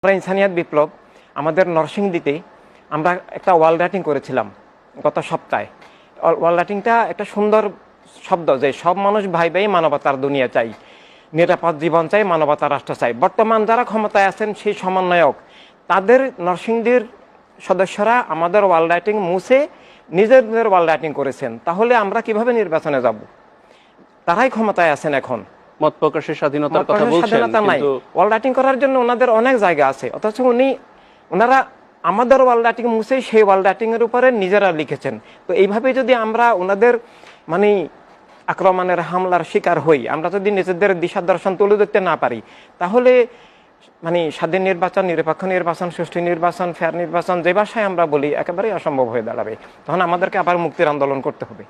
আমরা ইনসানিয়াত বিপ্লব আমাদের নরসিংদীতে আমরা একটা ওয়াল রাইটিং করেছিলাম গত সপ্তাহে। ওয়াল রাইটিংটা একটা সুন্দর শব্দ যে সব মানুষ ভাই ভাই মানবতার দুনিয়া চাই, নিরাপদ জীবন চাই, মানবতার রাষ্ট্র চাই। বর্তমান যারা ক্ষমতায় আছেন সেই সমন্বয়ক তাদের নরসিংদীর সদস্যরা আমাদের ওয়াল রাইটিং মুছে নিজেদের ওয়াল রাইটিং করেছেন। তাহলে আমরা কিভাবে নির্বাচনে যাব? তারাই ক্ষমতায় আছেন এখন। মত প্রকাশের স্বাধীনতার কথা বলছেন, স্বাধীনতা নাই, কিন্তু ওয়াল রাইটিং করার জন্য ওনাদের অনেক জায়গা আছে, অথচ ওনারা আমাদের ওয়াল রাইটিং মুছে সেই ওয়াল রাইটিং এর উপরে নিজেরা লিখেছেন। তো এইভাবে যদি আমরা ওনাদের মানে আক্রমণের হামলার শিকার হই, আমরা যদি নিজেদের দিশা দর্শন তুলে ধরতে না পারি, তাহলে মানে স্বাধীন নির্বাচন, নিরপেক্ষ নির্বাচন, সুষ্ঠু নির্বাচন, ফেয়ার নির্বাচন যে ভাষায় আমরা বলি একেবারেই অসম্ভব হয়ে দাঁড়াবে। তখন আমাদেরকে আবার মুক্তির আন্দোলন করতে হবে।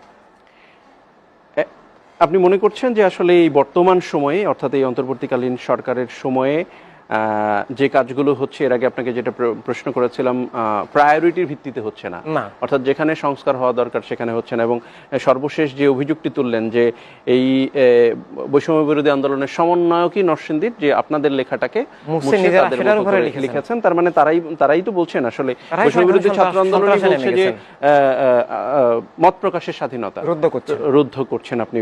আপনি মনে করছেন যে আসলে এই বর্তমান সময়ে, অর্থাৎ এই অন্তর্বর্তীকালীন সরকারের সময়ে যে কাজগুলো হচ্ছে, এর আগে আপনাকে যেটা প্রশ্ন করেছিলাম, প্রায়োরিটির ভিত্তিতে হচ্ছে না, অর্থাৎ যেখানে সংস্কার হওয়া দরকার সেখানে হচ্ছে না। এবং সর্বশেষ যে অভিযোগটি তুললেন যে এই বৈষম্য বিরোধী আন্দোলনের সমন্বয়কই নরসিংদীর যে আপনাদের লেখাটাকে লিখেছেন, তার মানে তারাই তো বলছেন আসলে বৈষম্য বিরোধী ছাত্র আন্দোলনই বলছে যে মত প্রকাশের স্বাধীনতা রুদ্ধ করছেন আপনি,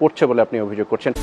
করছে বলে আপনি অভিযোগ করছেন।